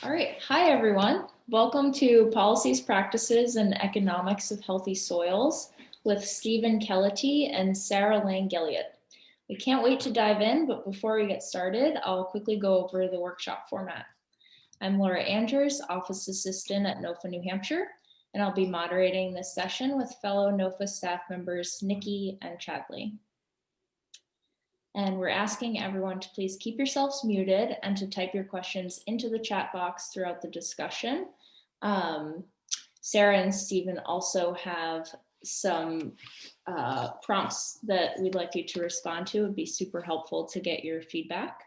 All right. Hi, everyone. Welcome to Policies, Practices, and Economics of Healthy Soils with Stephen Keleti and Sarah Laeng-Gilliatt. We can't wait to dive in, but before we get started, I'll quickly go over the workshop format. I'm Laura Andrews, Office Assistant at NOFA, New Hampshire, and I'll be moderating this session with fellow NOFA staff members Nikki and Chadley. And we're asking everyone to please keep yourselves muted and to type your questions into the chat box throughout the discussion. Sarah and Stephen also have some prompts that we'd like you to respond to. It would be super helpful to get your feedback.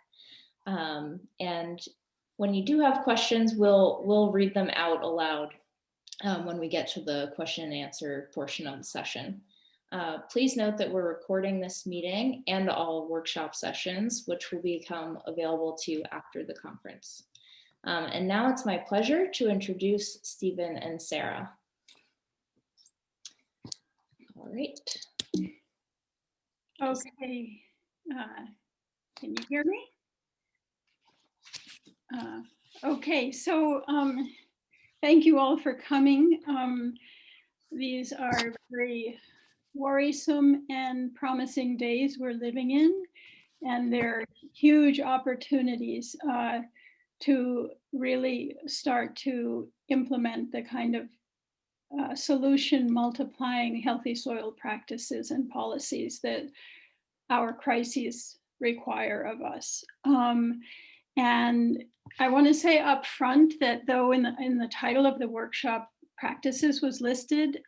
And when you do have questions, we'll read them out aloud when we get to the question and answer portion of the session. Please note that we're recording this meeting and all workshop sessions, which will become available to you after the conference. And now it's my pleasure to introduce Stephen and Sarah. All right. Okay. Can you hear me? Okay, so thank you all for coming. These are very worrisome and promising days we're living in, and there are huge opportunities to really start to implement the kind of solution multiplying healthy soil practices and policies that our crises require of us. And I want to say up front that though in the title of the workshop practices was listed,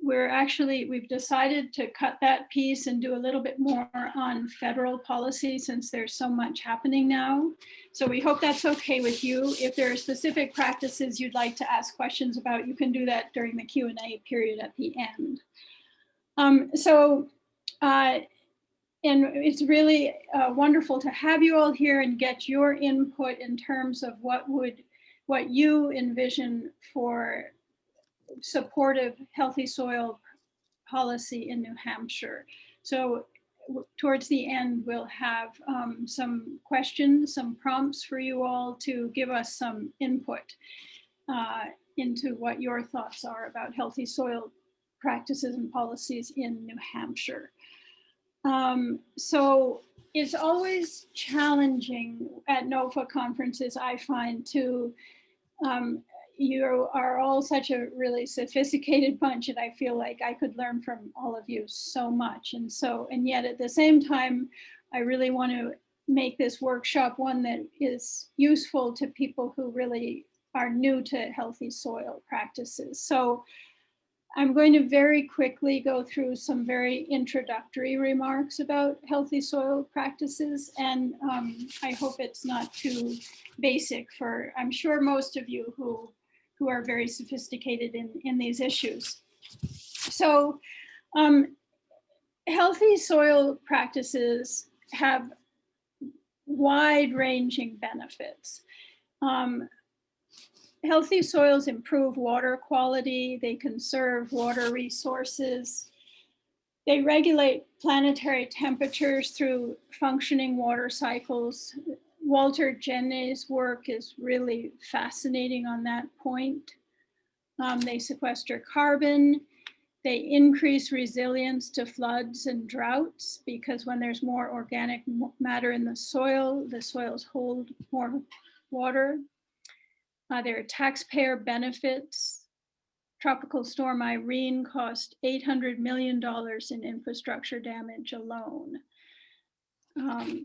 we've decided to cut that piece and do a little bit more on federal policy since there's so much happening now. So we hope that's okay with you. If there are specific practices you'd like to ask questions about, you can do that during the Q&A period at the end. And it's really wonderful to have you all here and get your input in terms of what you envision for supportive healthy soil policy in New Hampshire. So towards the end, we'll have some questions, some prompts for you all to give us some input into what your thoughts are about healthy soil practices and policies in New Hampshire. So it's always challenging at NOFA conferences, I find, to you are all such a really sophisticated bunch, and I feel like I could learn from all of you so much. And yet at the same time, I really want to make this workshop one that is useful to people who really are new to healthy soil practices. So I'm going to very quickly go through some very introductory remarks about healthy soil practices, and I hope it's not too basic for, I'm sure, most of you who are very sophisticated in these issues. So healthy soil practices have wide-ranging benefits. Healthy soils improve water quality, they conserve water resources, they regulate planetary temperatures through functioning water cycles. Walter Jenney's work is really fascinating on that point. They sequester carbon, they increase resilience to floods and droughts because when there's more organic matter in the soils hold more water. There are taxpayer benefits. Tropical Storm Irene cost $800 million in infrastructure damage alone.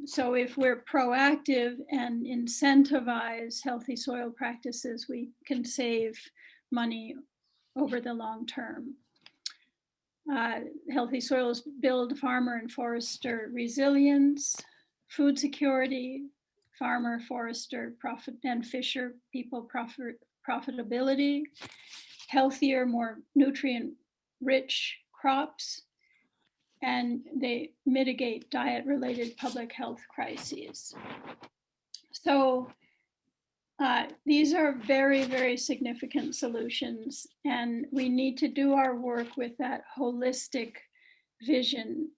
So if we're proactive and incentivize healthy soil practices, we can save money over the long term. Healthy soils build farmer and forester resilience, food security, farmer, forester, profit, and fisher people profitability, healthier, more nutrient-rich crops, and they mitigate diet-related public health crises. So these are very, very significant solutions, and we need to do our work with that holistic vision,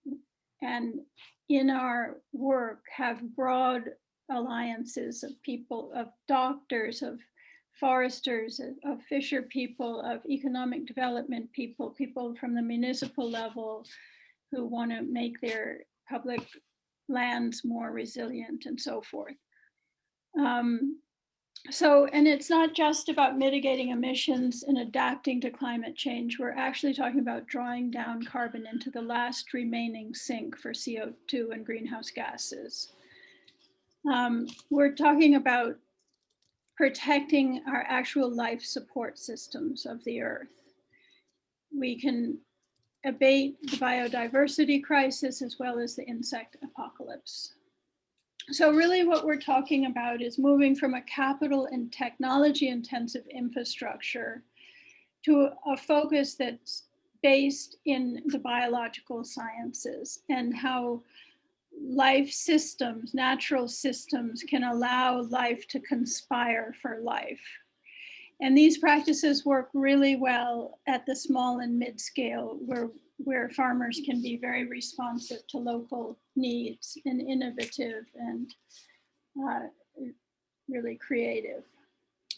and in our work have broad alliances of people, of doctors, of foresters, of fisher people, of economic development people, people from the municipal level who want to make their public lands more resilient and so forth. And it's not just about mitigating emissions and adapting to climate change. We're actually talking about drawing down carbon into the last remaining sink for CO2 and greenhouse gases. We're talking about protecting our actual life support systems of the earth. We can abate the biodiversity crisis as well as the insect apocalypse. So really what we're talking about is moving from a capital and technology intensive infrastructure to a focus that's based in the biological sciences and how life systems, natural systems can allow life to conspire for life. And these practices work really well at the small and mid scale where farmers can be very responsive to local needs and innovative and really creative.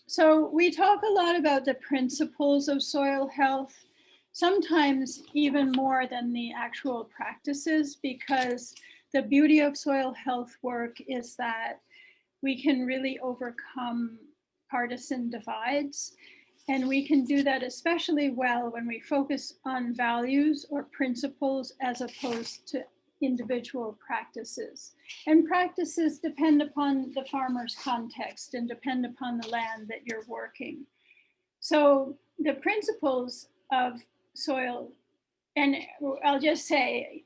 So we talk a lot about the principles of soil health, sometimes even more than the actual practices, because the beauty of soil health work is that we can really overcome partisan divides. And we can do that especially well when we focus on values or principles as opposed to individual practices. And practices depend upon the farmer's context and depend upon the land that you're working. So the principles of soil, and I'll just say,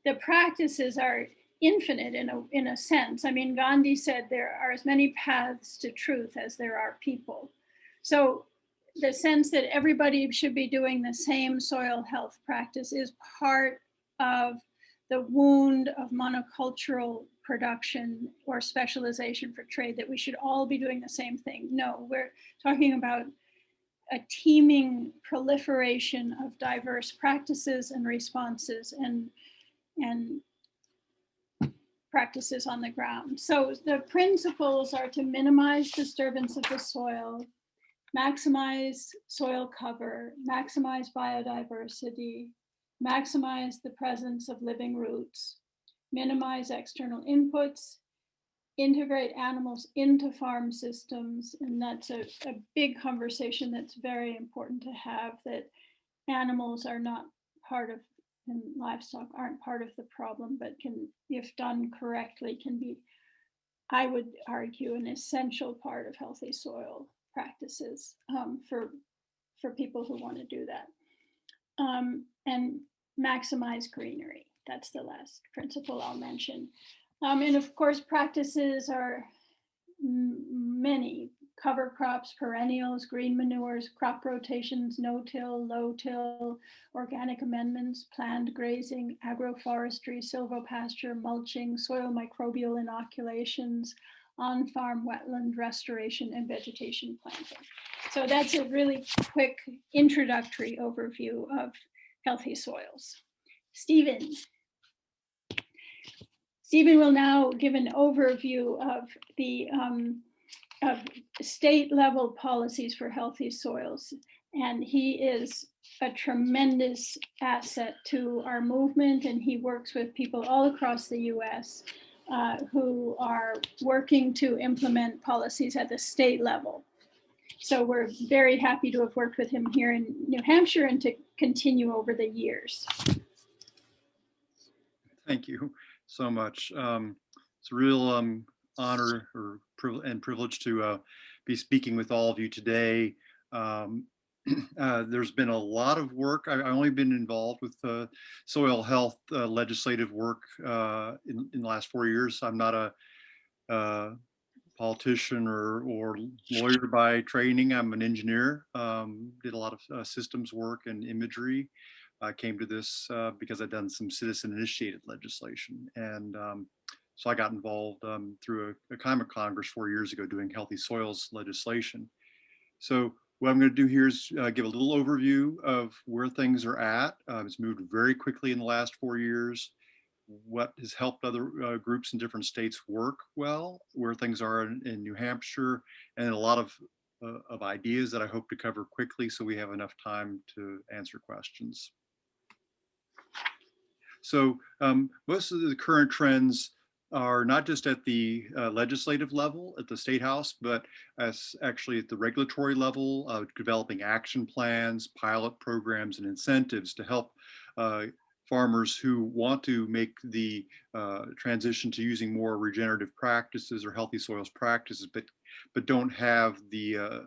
the practices are infinite in a sense. I mean, Gandhi said there are as many paths to truth as there are people. So the sense that everybody should be doing the same soil health practice is part of the wound of monocultural production or specialization for trade, that we should all be doing the same thing. No, we're talking about a teeming proliferation of diverse practices and responses and practices on the ground. So the principles are to minimize disturbance of the soil, maximize soil cover, maximize biodiversity, maximize the presence of living roots, minimize external inputs, integrate animals into farm systems. And that's a big conversation that's very important to have, that animals are not part of, and livestock aren't part of the problem, but can, if done correctly, can be, I would argue, an essential part of healthy soil practices for people who want to do that. And maximize greenery. That's the last principle I'll mention. And of course, practices are many: cover crops, perennials, green manures, crop rotations, no-till, low-till, organic amendments, planned grazing, agroforestry, silvopasture, mulching, soil microbial inoculations, on-farm wetland restoration, and vegetation planting. So that's a really quick introductory overview of healthy soils. Stephen will now give an overview of the of state level policies for healthy soils. And he is a tremendous asset to our movement, and he works with people all across the US who are working to implement policies at the state level. So we're very happy to have worked with him here in New Hampshire and to continue over the years. Thank you so much. It's a real honor and privilege to be speaking with all of you today. There's been a lot of work. I've only been involved with soil health legislative work in the last 4 years. I'm not a politician or lawyer by training. I'm an engineer. Did a lot of systems work and imagery. I came to this because I'd done some citizen initiated legislation. And so I got involved through a climate congress 4 years ago doing healthy soils legislation. So what I'm going to do here is give a little overview of where things are at. It's moved very quickly in the last 4 years. what has helped other groups in different states work well, where things are in New Hampshire, and a lot of ideas that I hope to cover quickly so we have enough time to answer questions. So most of the current trends are not just at the legislative level at the state house, but as actually at the regulatory level, developing action plans, pilot programs, and incentives to help farmers who want to make the transition to using more regenerative practices or healthy soils practices, but don't have the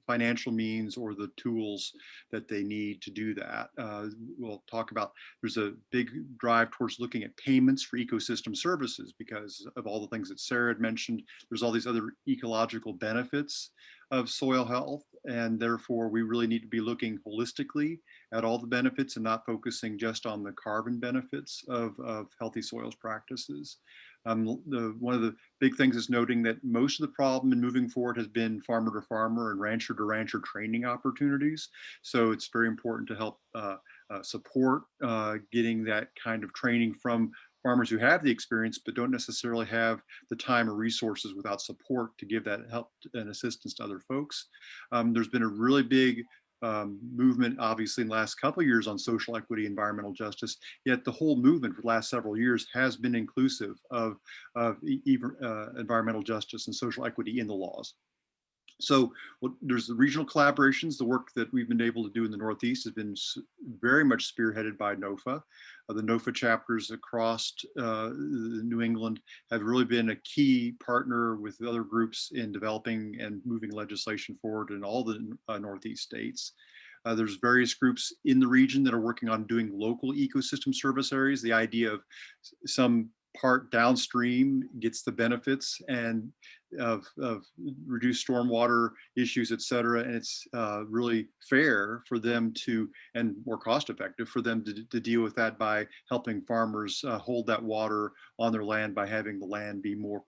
financial means or the tools that they need to do that. We'll talk about, there's a big drive towards looking at payments for ecosystem services because of all the things that Sarah had mentioned. There's all these other ecological benefits of soil health, and therefore we really need to be looking holistically at all the benefits and not focusing just on the carbon benefits of healthy soils practices. One of the big things is noting that most of the problem in moving forward has been farmer to farmer and rancher to rancher training opportunities. So it's very important to help support getting that kind of training from farmers who have the experience but don't necessarily have the time or resources without support to give that help and assistance to other folks. There's been a really big movement, obviously, in the last couple of years on social equity, environmental justice, yet the whole movement for the last several years has been inclusive of environmental justice and social equity in the laws. So there's the regional collaborations. The work that we've been able to do in the Northeast has been very much spearheaded by NOFA. The NOFA chapters across New England have really been a key partner with other groups in developing and moving legislation forward in all the Northeast states. There's various groups in the region that are working on doing local ecosystem service areas. The idea of some part downstream gets the benefits and of reduced stormwater issues, et cetera. And it's really fair for them to, and more cost effective for them to deal with that by helping farmers hold that water on their land by having the land be more,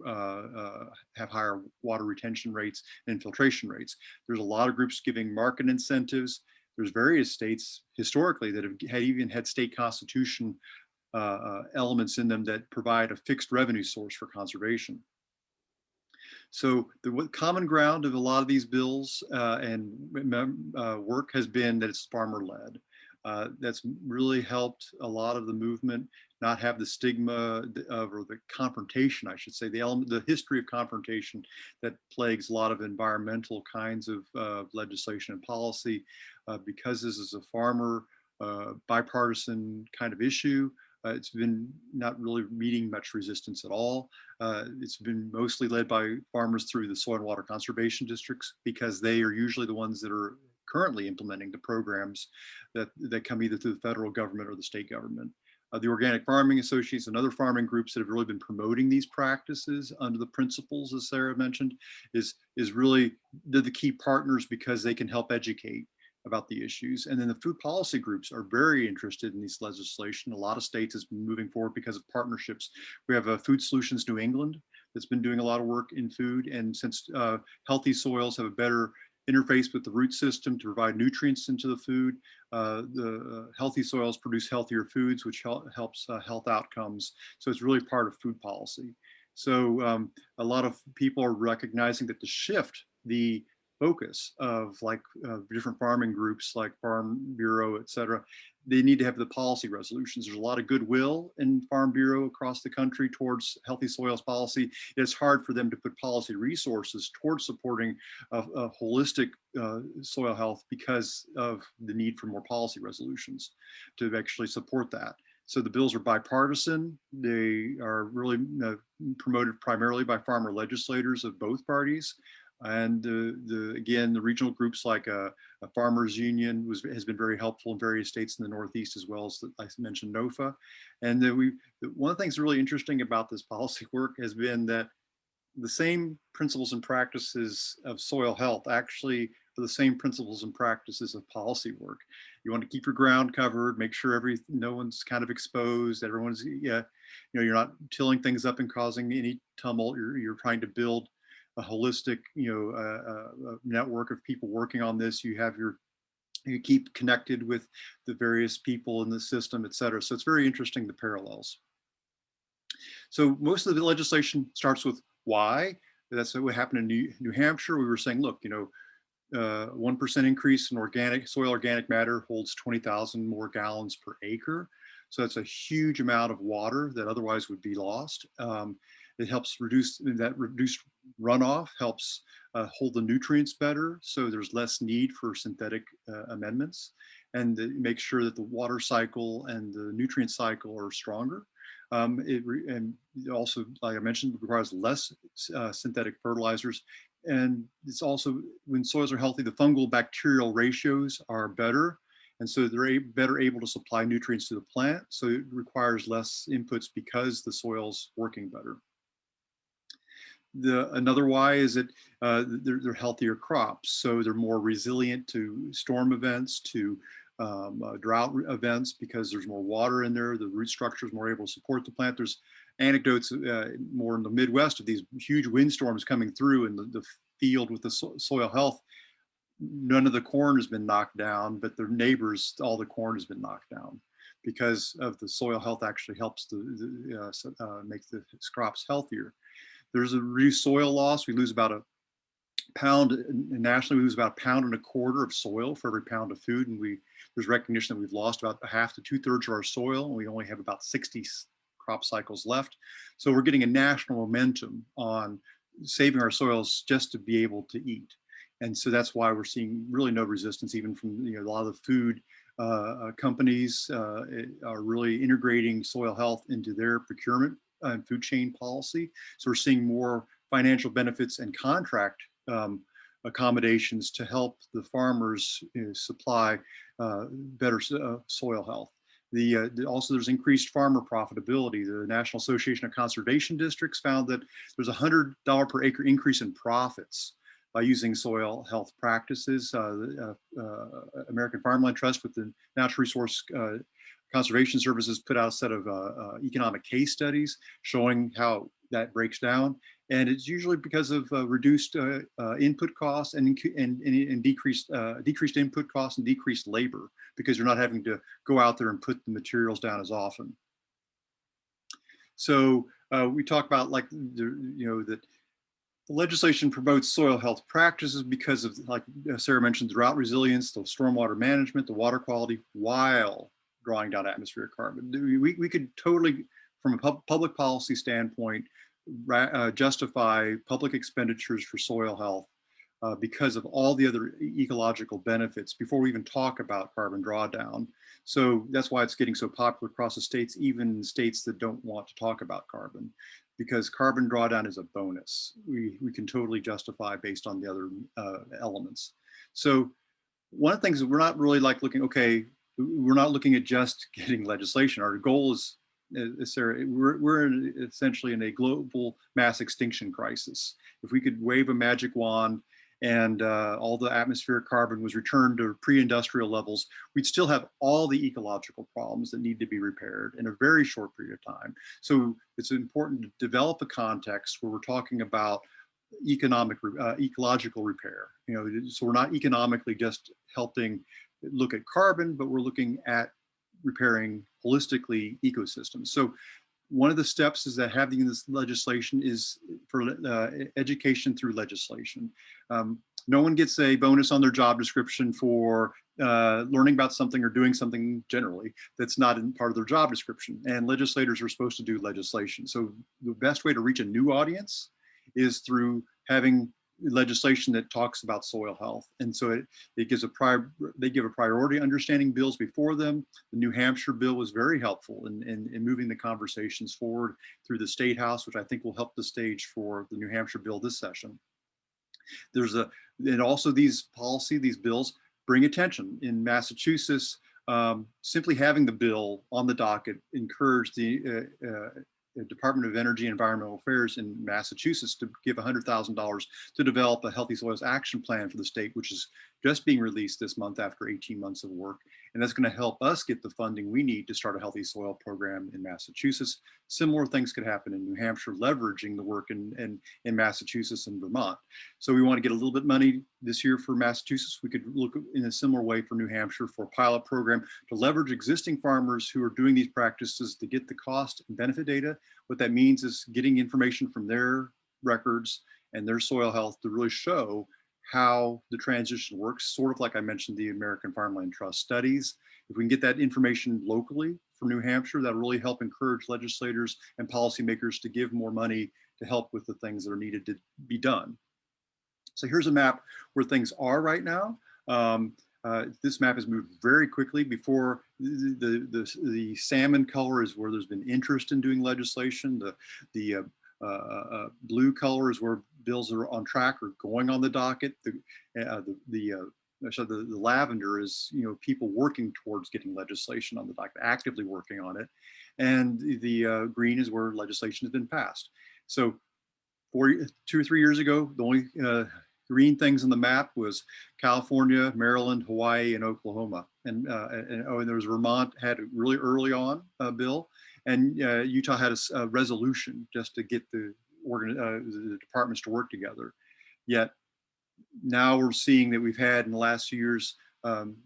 have higher water retention rates and infiltration rates. There's a lot of groups giving market incentives. There's various states historically that have even had state constitution elements in them that provide a fixed revenue source for conservation. So the common ground of a lot of these bills and work has been that it's farmer-led. That's really helped a lot of the movement not have the stigma of, or the confrontation, I should say, the history of confrontation that plagues a lot of environmental kinds of legislation and policy. Because this is a farmer bipartisan kind of issue, it's been not really meeting much resistance at all. It's been mostly led by farmers through the soil and water conservation districts because they are usually the ones that are currently implementing the programs that come either through the federal government or the state government. The Organic Farming Associates and other farming groups that have really been promoting these practices under the principles, as Sarah mentioned, is really, they're the key partners because they can help educate about the issues. And then the food policy groups are very interested in this legislation. A lot of states has been moving forward because of partnerships. We have Food Solutions New England that's been doing a lot of work in food. And since healthy soils have a better interface with the root system to provide nutrients into the food, the healthy soils produce healthier foods, which helps health outcomes. So it's really part of food policy. So a lot of people are recognizing that to shift the focus of different farming groups like Farm Bureau, et cetera, they need to have the policy resolutions. There's a lot of goodwill in Farm Bureau across the country towards healthy soils policy. It's hard for them to put policy resources towards supporting a holistic soil health because of the need for more policy resolutions to actually support that. So the bills are bipartisan. They are really promoted primarily by farmer legislators of both parties. And again, the regional groups like a farmers union has been very helpful in various states in the Northeast, as well as I mentioned NOFA. And one of the things really interesting about this policy work has been that the same principles and practices of soil health actually are the same principles and practices of policy work. You want to keep your ground covered, make sure no one's kind of exposed, everyone's, you're not tilling things up and causing any tumult. You're trying to build a holistic, network of people working on this. You keep connected with the various people in the system, et cetera. So it's very interesting, the parallels. So most of the legislation starts with why. That's what happened in New Hampshire. We were saying, look, 1% increase in soil organic matter holds 20,000 more gallons per acre. So that's a huge amount of water that otherwise would be lost. It helps reduced runoff, helps hold the nutrients better. So there's less need for synthetic amendments, and make sure that the water cycle and the nutrient cycle are stronger. And also, like I mentioned, requires less synthetic fertilizers. And it's also, when soils are healthy, the fungal bacterial ratios are better. And so they're better able to supply nutrients to the plant. So it requires less inputs because the soil's working better. Another why is that they're healthier crops. So they're more resilient to storm events, to drought events, because there's more water in there. The root structure is more able to support the plant. There's anecdotes more in the Midwest of these huge windstorms coming through in the field with the soil health. None of the corn has been knocked down, but their neighbors, all the corn has been knocked down because of the soil health actually helps to make the crops healthier. There's a reduced soil loss. We lose about a pound nationally. We lose about 1.25 pounds of soil for every pound of food, and there's recognition that we've lost about 1/2 to 2/3 of our soil, and we only have about 60 crop cycles left. So we're getting a national momentum on saving our soils just to be able to eat. And so that's why we're seeing really no resistance, even from a lot of the food companies are really integrating soil health into their procurement and food chain policy. So we're seeing more financial benefits and contract accommodations to help the farmers supply better soil health. Also, there's increased farmer profitability. The National Association of Conservation Districts found that there's a $100 per acre increase in profits by using soil health practices. American Farmland Trust with the Natural Resource Conservation Services put out a set of economic case studies showing how that breaks down. And it's usually because of reduced input costs and decreased input costs and decreased labor, because you're not having to go out there and put the materials down as often. So we talk about that the legislation promotes soil health practices because of, like Sarah mentioned, drought resilience, the stormwater management, the water quality, while drawing down atmospheric carbon. We could totally, from a public policy standpoint, justify public expenditures for soil health because of all the other ecological benefits before we even talk about carbon drawdown. So that's why it's getting so popular across the states, even in states that don't want to talk about carbon, because carbon drawdown is a bonus. We can totally justify based on the other elements. So one of the things that we're not really we're not looking at just getting legislation. Our goal is, Sarah, we're essentially in a global mass extinction crisis. If we could wave a magic wand and all the atmospheric carbon was returned to pre-industrial levels, we'd still have all the ecological problems that need to be repaired in a very short period of time. So it's important to develop a context where we're talking about ecological repair. So we're not economically just helping look at carbon, but we're looking at repairing holistically ecosystems. So one of the steps is that having this legislation is for education through legislation. No one gets a bonus on their job description for learning about something or doing something generally that's not in part of their job description. And legislators are supposed to do legislation. So the best way to reach a new audience is through having legislation that talks about soil health. And so it gives they give a priority understanding bills before them. The New Hampshire bill was very helpful in moving the conversations forward through the State House, which I think will help the stage for the New Hampshire bill this session. And also these bills bring attention. In Massachusetts, simply having the bill on the docket encouraged the Department of Energy and Environmental Affairs in Massachusetts to give $100,000 to develop a Healthy Soils Action Plan for the state, which is just being released this month after 18 months of work. And that's going to help us get the funding we need to start a healthy soil program in Massachusetts. Similar things could happen in New Hampshire, leveraging the work in Massachusetts and Vermont. So we want to get a little bit of money this year for Massachusetts. We could look in a similar way for New Hampshire for a pilot program to leverage existing farmers who are doing these practices to get the cost and benefit data. What that means is getting information from their records and their soil health to really show how the transition works, sort of like I mentioned the American Farmland Trust studies. If we can get that information locally for New Hampshire, that'll really help encourage legislators and policymakers to give more money to help with the things that are needed to be done. So here's a map where things are right now. This map has moved very quickly. Before, the salmon color is where there's been interest in doing legislation. The blue color is where bills are on track or going on the docket. The lavender is, people working towards getting legislation on the docket, actively working on it. And the green is where legislation has been passed. So 2 or 3 years ago, the only green things on the map was California, Maryland, Hawaii, and Oklahoma. And there was Vermont had a really early on bill, and Utah had a resolution just to get the departments to work together. Yet now we're seeing that we've had in the last few years, in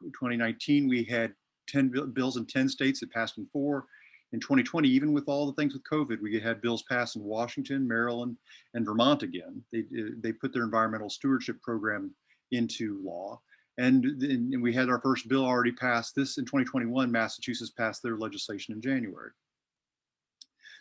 2019, we had 10 bills in 10 states that passed in 4. In 2020, even with all the things with COVID, we had bills passed in Washington, Maryland, and Vermont again. They put their environmental stewardship program into law. And we had our first bill already passed. This in 2021, Massachusetts passed their legislation in January.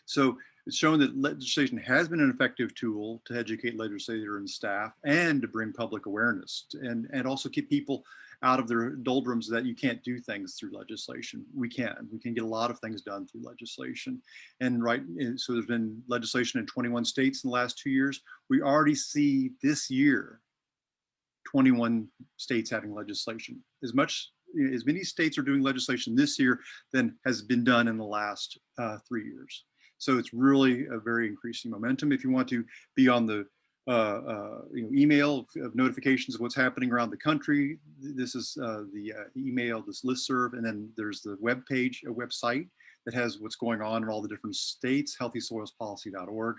So it's shown that legislation has been an effective tool to educate legislators and staff and to bring public awareness and also keep people out of their doldrums that you can't do things through legislation. We can get a lot of things done through legislation. And so there's been legislation in 21 states in the last 2 years. We already see this year 21 states having legislation. As many states are doing legislation this year than has been done in the last 3 years. So it's really a very increasing momentum. If you want to be on the email of notifications of what's happening around the country, this is the email, this listserv, and then there's the web page, a website that has what's going on in all the different states, healthysoilspolicy.org.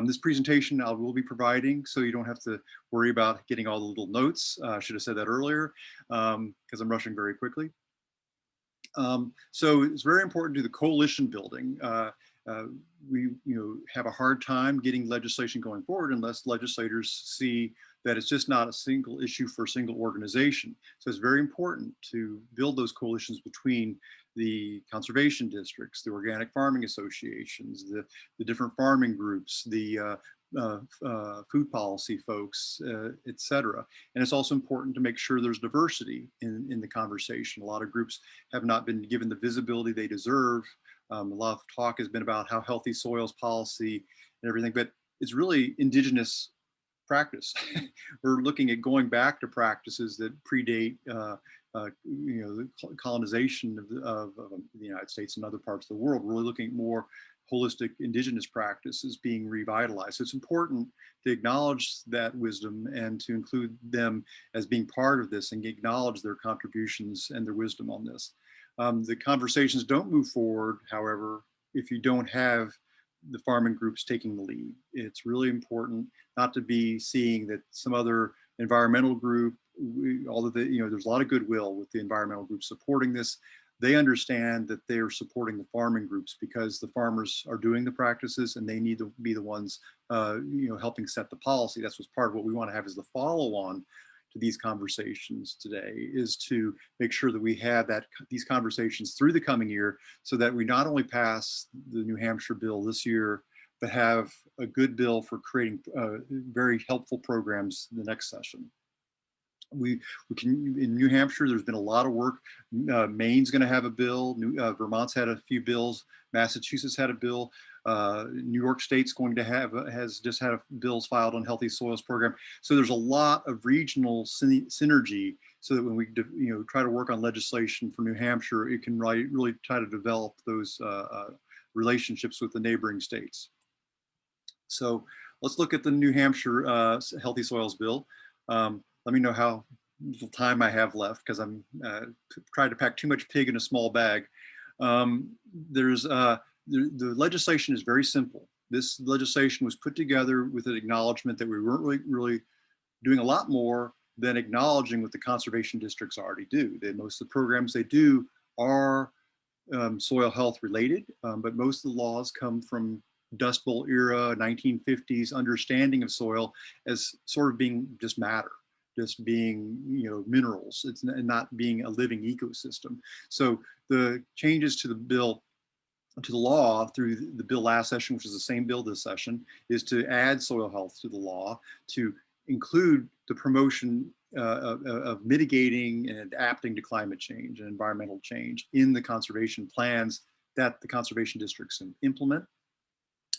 This presentation I will be providing, so you don't have to worry about getting all the little notes. I should have said that earlier, because I'm rushing very quickly. So it's very important to the coalition building. We have a hard time getting legislation going forward unless legislators see that it's just not a single issue for a single organization. So it's very important to build those coalitions between the conservation districts, the organic farming associations, the different farming groups, the food policy folks, et cetera. And it's also important to make sure there's diversity in the conversation. A lot of groups have not been given the visibility they deserve. A lot of talk has been about how healthy soils policy and everything, but it's really indigenous practice. We're looking at going back to practices that predate the colonization of the United States and other parts of the world. We're really looking at more holistic indigenous practices being revitalized. So it's important to acknowledge that wisdom and to include them as being part of this and acknowledge their contributions and their wisdom on this. The conversations don't move forward, however, if you don't have the farming groups taking the lead. It's really important not to be seeing that some other environmental group, although there's a lot of goodwill with the environmental groups supporting this. They understand that they're supporting the farming groups because the farmers are doing the practices and they need to be the ones helping set the policy. That's what's part of what we want to have as the follow-on to these conversations today, is to make sure that we have these conversations through the coming year so that we not only pass the New Hampshire bill this year, but have a good bill for creating very helpful programs the next session. We can, in New Hampshire, there's been a lot of work. Maine's going to have a bill. Vermont's had a few bills. Massachusetts had a bill. New York State's going to has just had bills filed on healthy soils program. So there's a lot of regional synergy, so that when we try to work on legislation for New Hampshire, it can really try to develop those relationships with the neighboring states. So let's look at the New Hampshire Healthy Soils Bill. Let me know how little time I have left, because I'm trying to pack too much pig in a small bag. There's the legislation is very simple. This legislation was put together with an acknowledgement that we weren't really doing a lot more than acknowledging what the conservation districts already do. Most of the programs they do are soil health related, but most of the laws come from Dust Bowl era, 1950s understanding of soil as sort of being just matter, just being, you know, minerals. It's not being a living ecosystem. So the changes to the bill, to the law through the bill last session, which is the same bill this session, is to add soil health to the law, to include the promotion of mitigating and adapting to climate change and environmental change in the conservation plans that the conservation districts implement,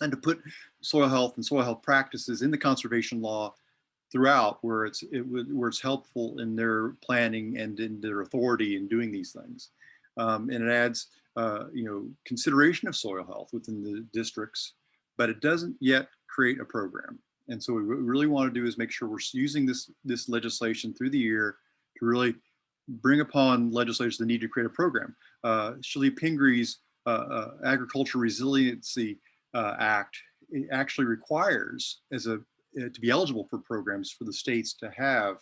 and to put soil health and soil health practices in the conservation law throughout, where it's helpful in their planning and in their authority in doing these things. And it adds you know, consideration of soil health within the districts, but it doesn't yet create a program. And so what we really want to do is make sure we're using this legislation through the year to really bring upon legislators the need to create a program. Shirley Pingree's Agriculture Resiliency Act, it actually requires to be eligible for programs for the states to have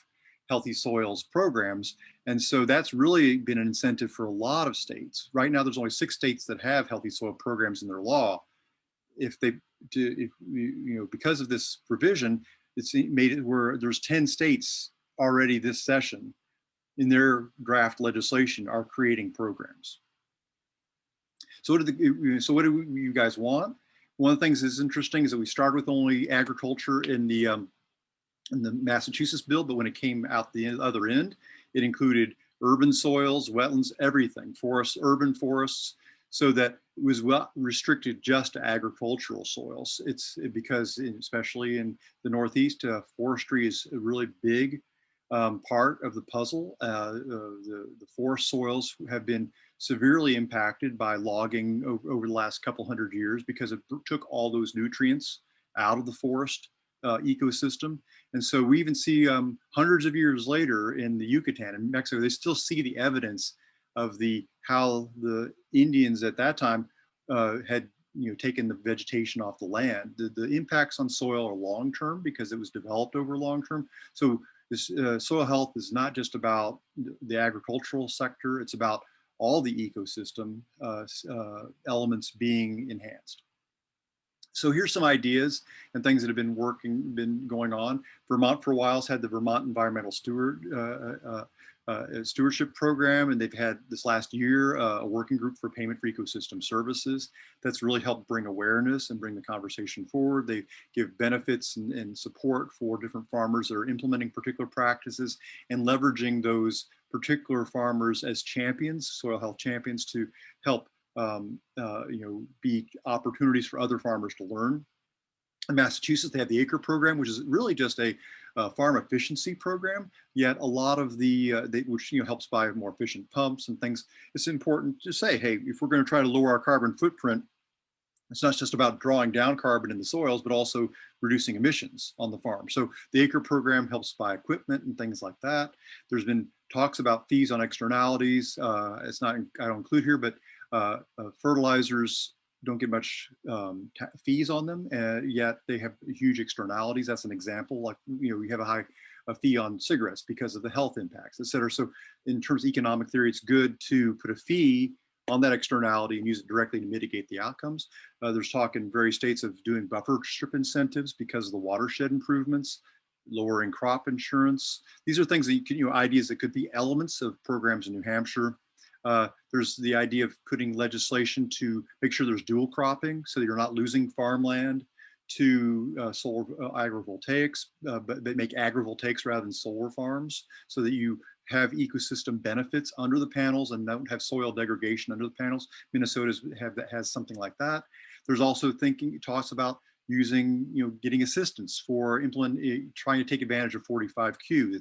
healthy soils programs. And so that's really been an incentive for a lot of states. Right now, there's only 6 states that have healthy soil programs in their law. If you know, because of this provision, it's made it where there's 10 states already this session in their draft legislation are creating programs. So what do you guys want? One of the things that's interesting is that we started with only agriculture in the Massachusetts bill, but when it came out the other end, it included urban soils, wetlands, everything, forests, urban forests, so that it was restricted just to agricultural soils. It's because, especially in the Northeast, forestry is a really big part of the puzzle. The forest soils have been severely impacted by logging over the last couple hundred years because it took all those nutrients out of the forest ecosystem. And so we even see hundreds of years later in the Yucatan in Mexico, they still see the evidence of how the Indians at that time had taken the vegetation off the land. The impacts on soil are long-term because it was developed over long-term. So this soil health is not just about the agricultural sector, it's about all the ecosystem elements being enhanced. So here's some ideas and things that have been going on. Vermont for a while has had the Vermont Environmental Stewardship Program, and they've had this last year a working group for payment for ecosystem services that's really helped bring awareness and bring the conversation forward. They give benefits and support for different farmers that are implementing particular practices and leveraging those particular farmers as champions, soil health champions, to help be opportunities for other farmers to learn. In Massachusetts, they have the ACRE program, which is really just a farm efficiency program, yet a lot of which helps buy more efficient pumps and things. It's important to say, hey, if we're going to try to lower our carbon footprint, it's not just about drawing down carbon in the soils, but also reducing emissions on the farm. So the ACRE program helps buy equipment and things like that. There's been talks about fees on externalities. It's not, I don't include here, but fertilizers don't get much fees on them, yet they have huge externalities. That's an example. Like, we have a fee on cigarettes because of the health impacts, et cetera. So in terms of economic theory, it's good to put a fee on that externality and use it directly to mitigate the outcomes. There's talk in various states of doing buffer strip incentives because of the watershed improvements, lowering crop insurance. These are things that you can, ideas that could be elements of programs in New Hampshire. There's the idea of putting legislation to make sure there's dual cropping so that you're not losing farmland to solar agrivoltaics, but they make agrivoltaics rather than solar farms so that you have ecosystem benefits under the panels and don't have soil degradation under the panels. Minnesota has something like that. There's also talks about using, getting assistance for trying to take advantage of 45Q.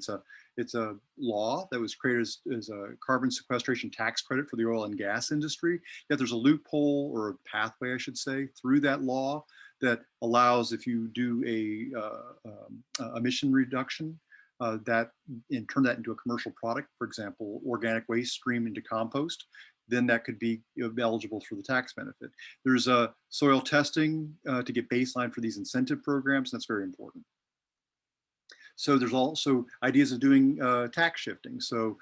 It's a law that was created as a carbon sequestration tax credit for the oil and gas industry. Yet there's a loophole, or a pathway, I should say, through that law that allows, if you do a emission reduction, that and turn that into a commercial product, for example, organic waste stream into compost, then that could be eligible for the tax benefit. There's soil testing to get baseline for these incentive programs. That's very important. So there's also ideas of doing tax shifting. So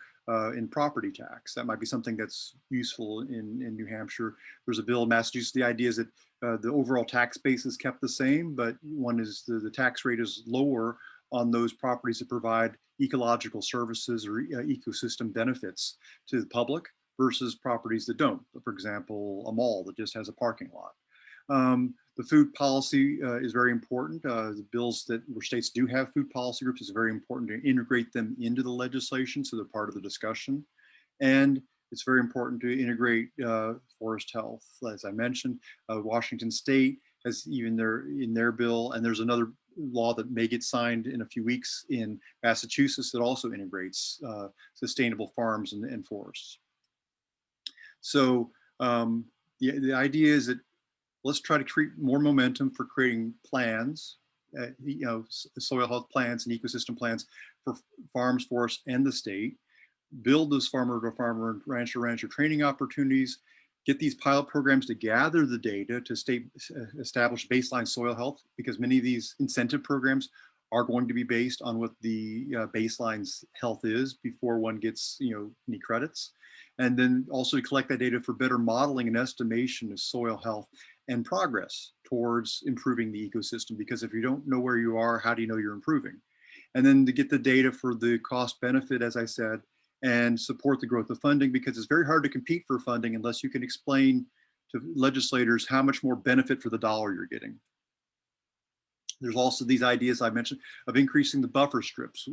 in property tax, that might be something that's useful in New Hampshire. There's a bill in Massachusetts. The idea is that the overall tax base is kept the same, but one is the tax rate is lower on those properties that provide ecological services or ecosystem benefits to the public versus properties that don't. For example, a mall that just has a parking lot. The food policy is very important. The bills where states do have food policy groups, is very important to integrate them into the legislation so they're part of the discussion. And it's very important to integrate forest health. As I mentioned, Washington State has even in their bill, and there's another law that may get signed in a few weeks in Massachusetts that also integrates sustainable farms and forests. So the idea is that let's try to create more momentum for creating plans, soil health plans and ecosystem plans for farms, forests, and the state. Build those farmer to farmer and rancher to rancher training opportunities. Get these pilot programs to gather the data to establish baseline soil health, because many of these incentive programs are going to be based on what the baseline's health is before one gets any credits. And then also to collect that data for better modeling and estimation of soil health and progress towards improving the ecosystem. Because if you don't know where you are, how do you know you're improving? And then to get the data for the cost benefit, as I said, and support the growth of funding, because it's very hard to compete for funding unless you can explain to legislators how much more benefit for the dollar you're getting. There's also these ideas I mentioned of increasing the buffer strips.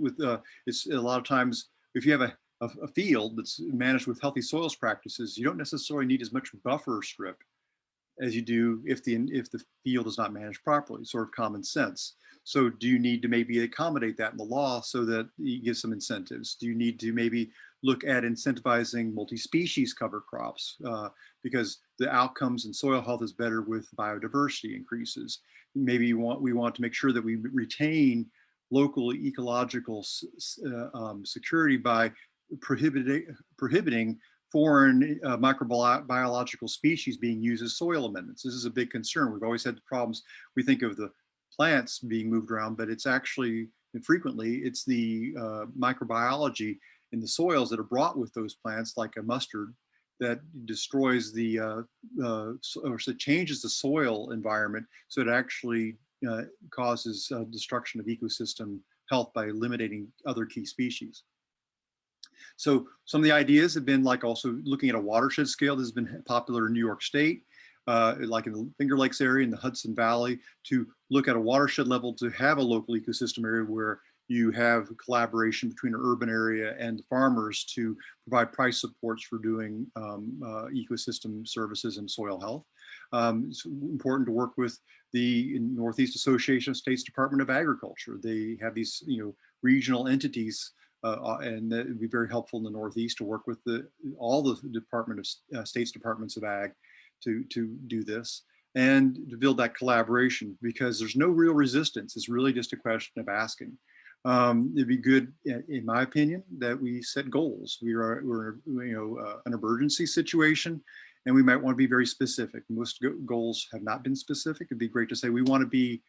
It's a lot of times, if you have a field that's managed with healthy soils practices, you don't necessarily need as much buffer strip as you do if the field is not managed properly, sort of common sense. So do you need to maybe accommodate that in the law so that you give some incentives? Do you need to maybe look at incentivizing multi-species cover crops because the outcomes in soil health is better with biodiversity increases? Maybe we want to make sure that we retain local ecological security by prohibiting foreign microbiological species being used as soil amendments. This is a big concern. We've always had the problems. We think of the plants being moved around, but it's actually, and frequently, it's the microbiology in the soils that are brought with those plants, like a mustard, that destroys or changes the soil environment, so it actually causes destruction of ecosystem health by eliminating other key species. So some of the ideas have been like also looking at a watershed scale. This has been popular in New York State, like in the Finger Lakes area, in the Hudson Valley, to look at a watershed level to have a local ecosystem area where you have collaboration between an urban area and farmers to provide price supports for doing ecosystem services and soil health. It's important to work with the Northeast Association of States Department of Agriculture. They have these regional entities, and that would be very helpful in the Northeast to work with all the States Departments of Ag to do this and to build that collaboration, because there's no real resistance. It's really just a question of asking. It'd be good, in my opinion, that we set goals. We're an emergency situation, and we might want to be very specific. Most goals have not been specific. It'd be great to say we want to be,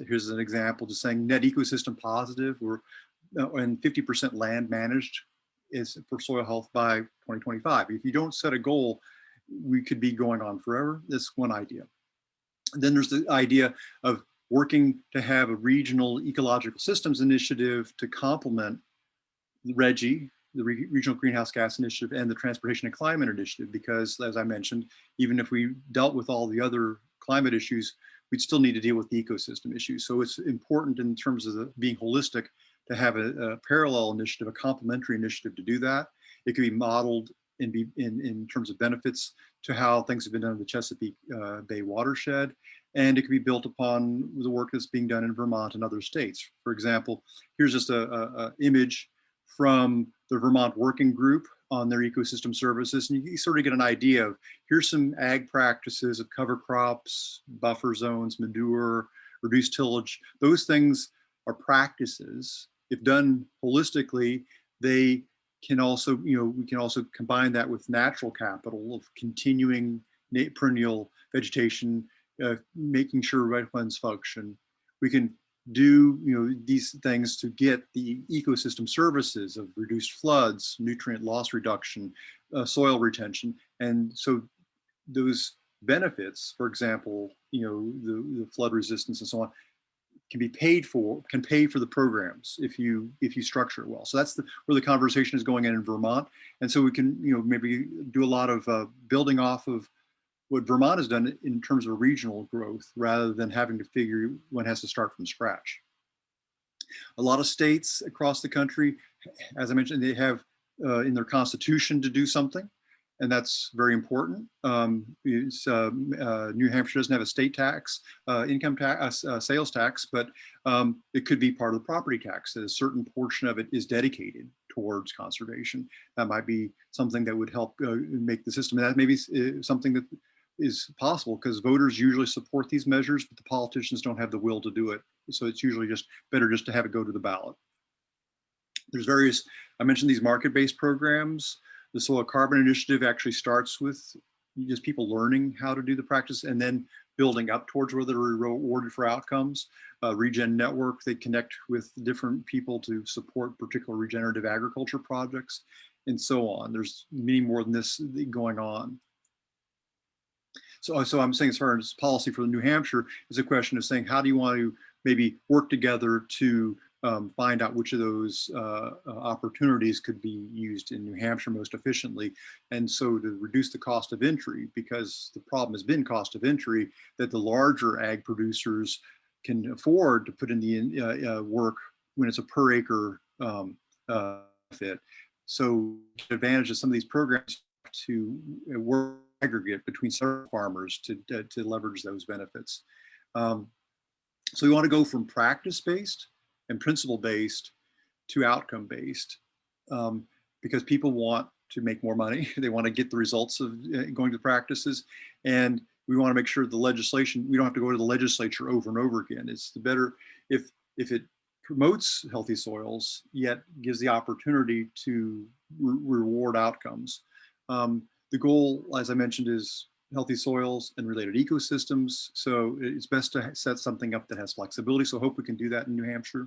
here's an example, just saying net ecosystem positive, and 50% land managed is for soil health by 2025. If you don't set a goal, we could be going on forever. That's one idea. Then there's the idea of working to have a Regional Ecological Systems Initiative to complement the RGGI, the Regional Greenhouse Gas Initiative, and the Transportation and Climate Initiative, because as I mentioned, even if we dealt with all the other climate issues, we'd still need to deal with the ecosystem issues. So it's important in terms of being holistic to have a parallel initiative, a complementary initiative to do that. It could be modeled in terms of benefits to how things have been done in the Chesapeake Bay watershed, and it could be built upon the work that's being done in Vermont and other states. For example, here's just a image from the Vermont Working Group on their ecosystem services, and you sort of get an idea of, here's some ag practices of cover crops, buffer zones, manure, reduced tillage. Those things are practices if done holistically, they can also, we can also combine that with natural capital of continuing perennial vegetation, making sure wetlands function. We can do these things to get the ecosystem services of reduced floods, nutrient loss reduction, soil retention, and so those benefits, for example, the flood resistance and so on, can be paid for, can pay for the programs if you structure it well. So that's where the conversation is going in Vermont, and so we can maybe do a lot of building off of what Vermont has done in terms of regional growth, rather than having to figure one has to start from scratch. A lot of states across the country, as I mentioned, they have in their constitution to do something, and that's very important. New Hampshire doesn't have a state tax, income tax, sales tax, but it could be part of the property tax. A certain portion of it is dedicated towards conservation. That might be something that would help make the system. And that may be something that is possible, because voters usually support these measures, but the politicians don't have the will to do it. So it's usually just better just to have it go to the ballot. There's various, I mentioned these market-based programs. The Soil Carbon Initiative actually starts with just people learning how to do the practice and then building up towards where they're rewarded for outcomes. Regen Network, they connect with different people to support particular regenerative agriculture projects and so on. There's many more than this going on. So I'm saying, as far as policy for New Hampshire, is a question of saying, how do you want to maybe work together to find out which of those opportunities could be used in New Hampshire most efficiently, and so to reduce the cost of entry, because the problem has been cost of entry, that the larger ag producers can afford to put in the work when it's a per acre fit. So the advantage of some of these programs to work aggregate between several farmers to leverage those benefits. So we want to go from practice-based and principle-based to outcome-based, because people want to make more money. They want to get the results of going to practices, and we want to make sure the legislation, we don't have to go to the legislature over and over again. It's the better if it promotes healthy soils, yet gives the opportunity to reward outcomes. The goal, as I mentioned, is healthy soils and related ecosystems. So it's best to set something up that has flexibility. So I hope we can do that in New Hampshire,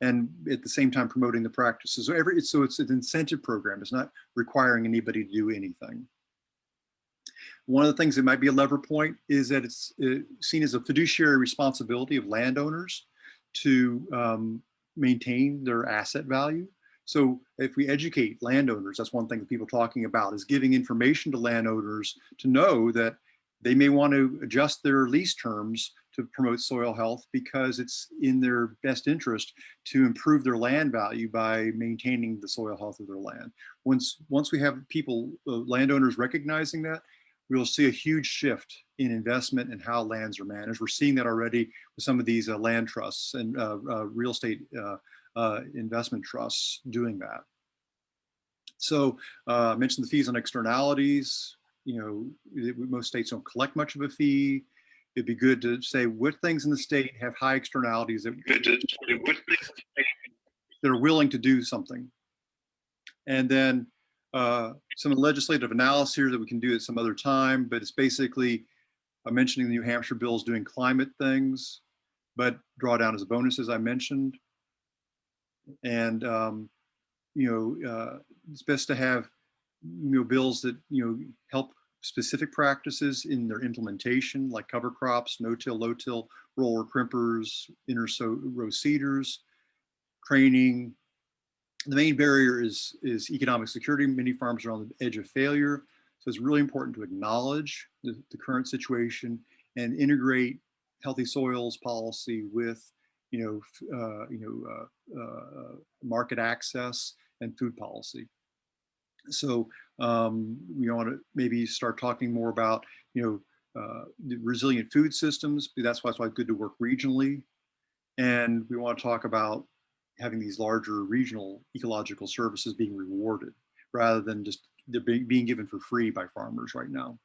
and at the same time promoting the practices. So it's an incentive program. It's not requiring anybody to do anything. One of the things that might be a lever point is that it's seen as a fiduciary responsibility of landowners to maintain their asset value. So if we educate landowners, that's one thing that people are talking about, is giving information to landowners to know that they may want to adjust their lease terms to promote soil health, because it's in their best interest to improve their land value by maintaining the soil health of their land. Once we have people, landowners recognizing that, we'll see a huge shift in investment and how lands are managed. We're seeing that already with some of these land trusts and real estate investment trusts doing that. So I mentioned the fees on externalities. Most states don't collect much of a fee. It'd be good to say what things in the state have high externalities that are willing to do something. And then some legislative analysis here that we can do at some other time, but it's basically mentioning the New Hampshire bill is doing climate things, but draw down as a bonus, as I mentioned. And it's best to have bills that help specific practices in their implementation, like cover crops, no-till, low-till, roller crimpers, inter-row seeders, training. The main barrier is economic security. Many farms are on the edge of failure, so it's really important to acknowledge the current situation and integrate healthy soils policy with market access and food policy. So we want to maybe start talking more about the resilient food systems. That's why it's good to work regionally, and we want to talk about having these larger regional ecological services being rewarded rather than just they're being given for free by farmers right now.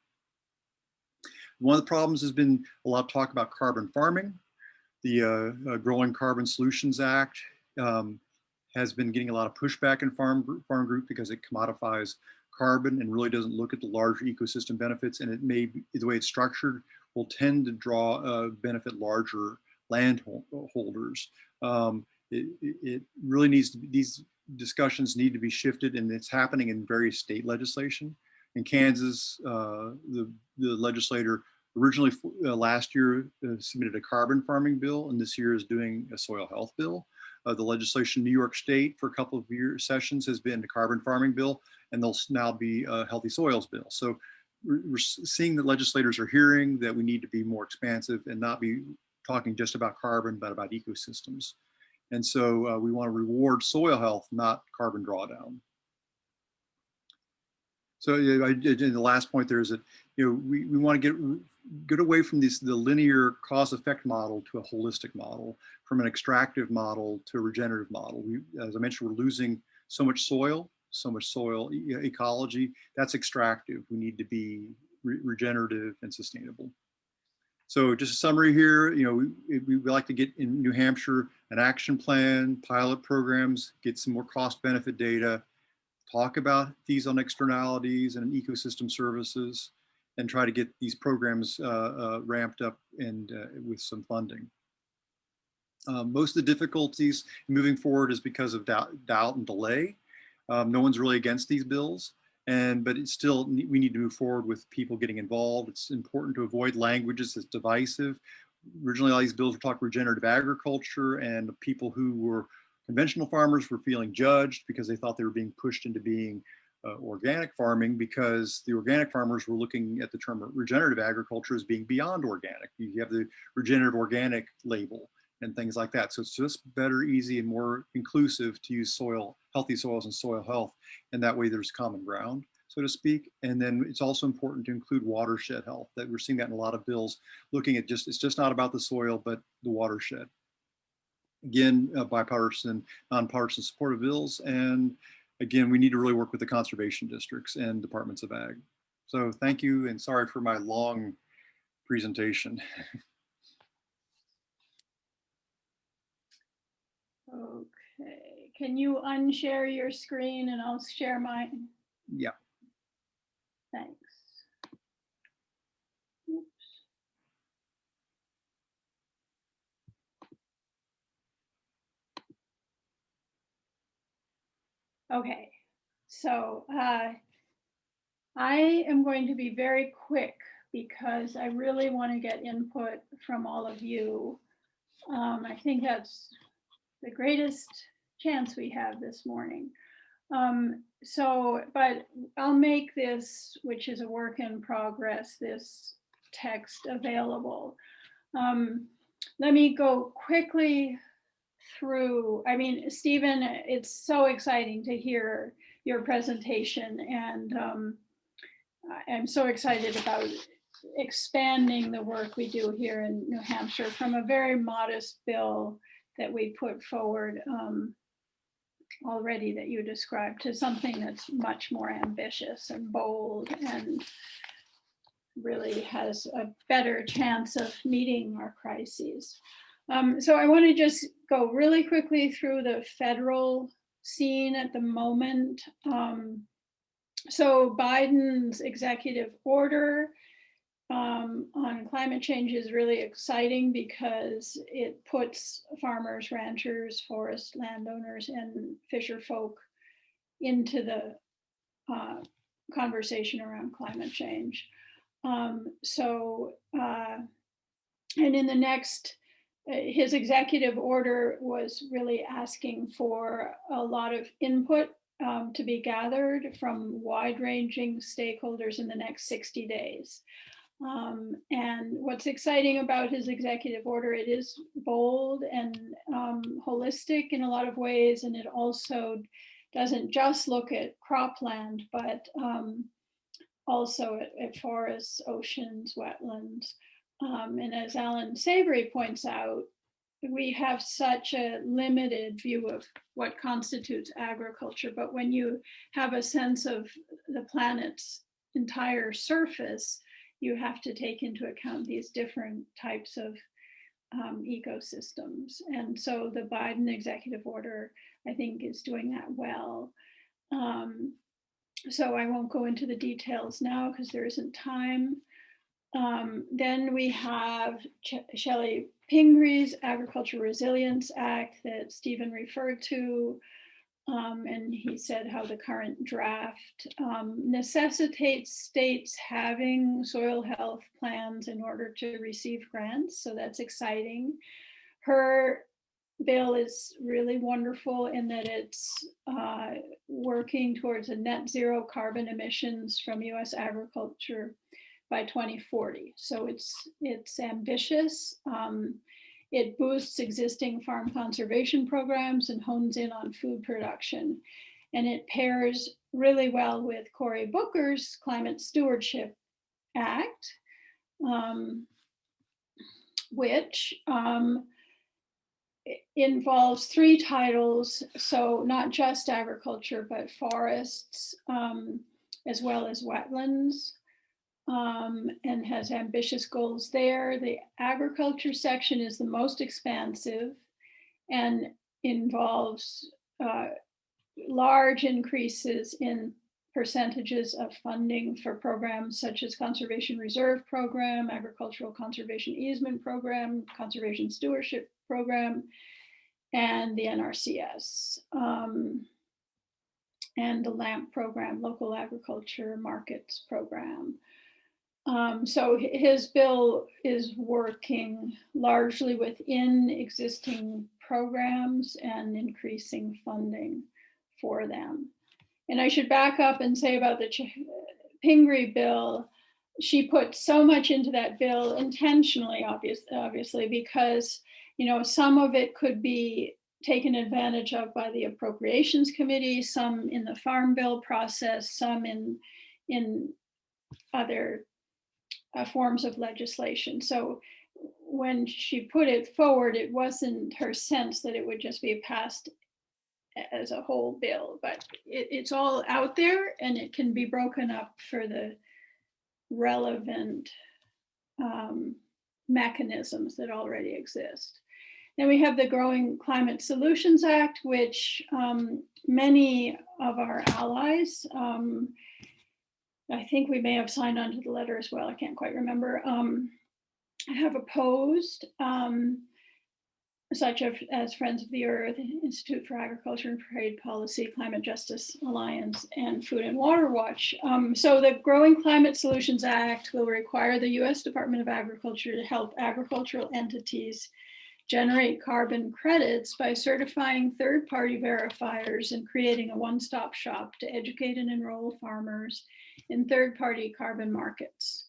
One of the problems has been a lot of talk about carbon farming. The Growing Carbon Solutions Act has been getting a lot of pushback in farm group because it commodifies carbon and really doesn't look at the larger ecosystem benefits. And it may be, the way it's structured will tend to draw benefit larger landholders. It really needs to be, these discussions need to be shifted, and it's happening in various state legislation. In Kansas, the legislator originally last year submitted a carbon farming bill, and this year is doing a soil health bill. The legislation in New York State for a couple of sessions has been a carbon farming bill, and there'll now be a healthy soils bill. So we're seeing that legislators are hearing that we need to be more expansive and not be talking just about carbon, but about ecosystems. And so we want to reward soil health, not carbon drawdown. So in the last point there is that, you know, we want to get away from the linear cause-effect model to a holistic model, from an extractive model to a regenerative model. As I mentioned, we're losing so much soil ecology. That's extractive. We need to be regenerative and sustainable. So just a summary here, you know, we like to get in New Hampshire an action plan, pilot programs, get some more cost benefit data, talk about fees on externalities and ecosystem services, and try to get these programs ramped up and with some funding. Most of the difficulties moving forward is because of doubt and delay. No one's really against these bills, but it's still, we need to move forward with people getting involved. It's important to avoid languages that's divisive. Originally, all these bills were talking regenerative agriculture, and the people who were conventional farmers were feeling judged because they thought they were being pushed into being organic farming, because the organic farmers were looking at the term regenerative agriculture as being beyond organic. You have the regenerative organic label and things like that. So it's just better, easy, and more inclusive to use healthy soils and soil health. And that way there's common ground, so to speak. And then it's also important to include watershed health. That we're seeing that in a lot of bills, looking at it's just not about the soil, but the watershed. Again, bipartisan, nonpartisan supportive bills. And again, we need to really work with the conservation districts and departments of ag. So thank you, and sorry for my long presentation. Okay, can you unshare your screen and I'll share mine? Yeah. Thanks. Oops. Okay, so I am going to be very quick because I really want to get input from all of you. I think that's the greatest chance we have this morning. But I'll make this, which is a work in progress, this text available. Let me go quickly through, I mean, Stephen, it's so exciting to hear your presentation, and I'm so excited about expanding the work we do here in New Hampshire from a very modest bill that we put forward already that you described to something that's much more ambitious and bold and really has a better chance of meeting our crises. So I want to just go really quickly through the federal scene at the moment. So Biden's executive order on climate change is really exciting because it puts farmers, ranchers, forest landowners, and fisher folk into the conversation around climate change. And in the next, his executive order was really asking for a lot of input to be gathered from wide-ranging stakeholders in the next 60 days. And what's exciting about his executive order, it is bold and holistic in a lot of ways, and it also doesn't just look at cropland, but also at forests, oceans, wetlands. And as Alan Savory points out, we have such a limited view of what constitutes agriculture, but when you have a sense of the planet's entire surface, you have to take into account these different types of ecosystems. And so the Biden executive order, I think, is doing that well. So I won't go into the details now because there isn't time. Then we have Shelley Pingree's Agricultural Resilience Act that Stephen referred to. And he said how the current draft necessitates states having soil health plans in order to receive grants. So that's exciting. Her bill is really wonderful in that it's working towards a net zero carbon emissions from US agriculture by 2040. So it's ambitious. It boosts existing farm conservation programs and hones in on food production. And it pairs really well with Cory Booker's Climate Stewardship Act, which involves 3 titles. So not just agriculture, but forests, as well as wetlands. And has ambitious goals there. The agriculture section is the most expansive and involves large increases in percentages of funding for programs such as Conservation Reserve Program, Agricultural Conservation Easement Program, Conservation Stewardship Program, and the NRCS. And the LAMP program, Local Agriculture Markets Program. So his bill is working largely within existing programs and increasing funding for them. And I should back up and say about the Pingree bill, she put so much into that bill intentionally, obviously, because some of it could be taken advantage of by the Appropriations Committee, some in the Farm Bill process, some in other forms of legislation. So when she put it forward, it wasn't her sense that it would just be passed as a whole bill, but it's all out there and it can be broken up for the relevant mechanisms that already exist. Then we have the Growing Climate Solutions Act, which many of our allies, I think we may have signed onto the letter as well, I can't quite remember, have opposed, such as Friends of the Earth, Institute for Agriculture and Trade Policy, Climate Justice Alliance, and Food and Water Watch. So the Growing Climate Solutions Act will require the US Department of Agriculture to help agricultural entities generate carbon credits by certifying third-party verifiers and creating a one-stop shop to educate and enroll farmers in third-party carbon markets.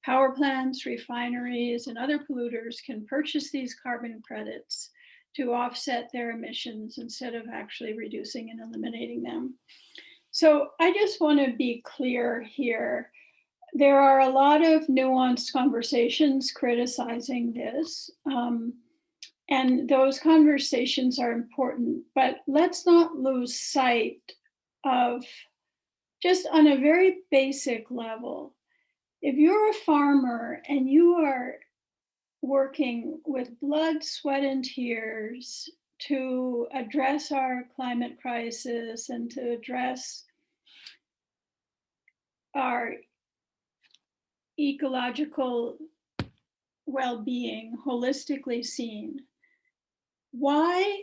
Power plants, refineries, and other polluters can purchase these carbon credits to offset their emissions instead of actually reducing and eliminating them. So I just want to be clear here. There are a lot of nuanced conversations criticizing this. And those conversations are important, but let's not lose sight of, just on a very basic level, if you're a farmer and you are working with blood, sweat, and tears to address our climate crisis and to address our ecological well-being holistically seen, why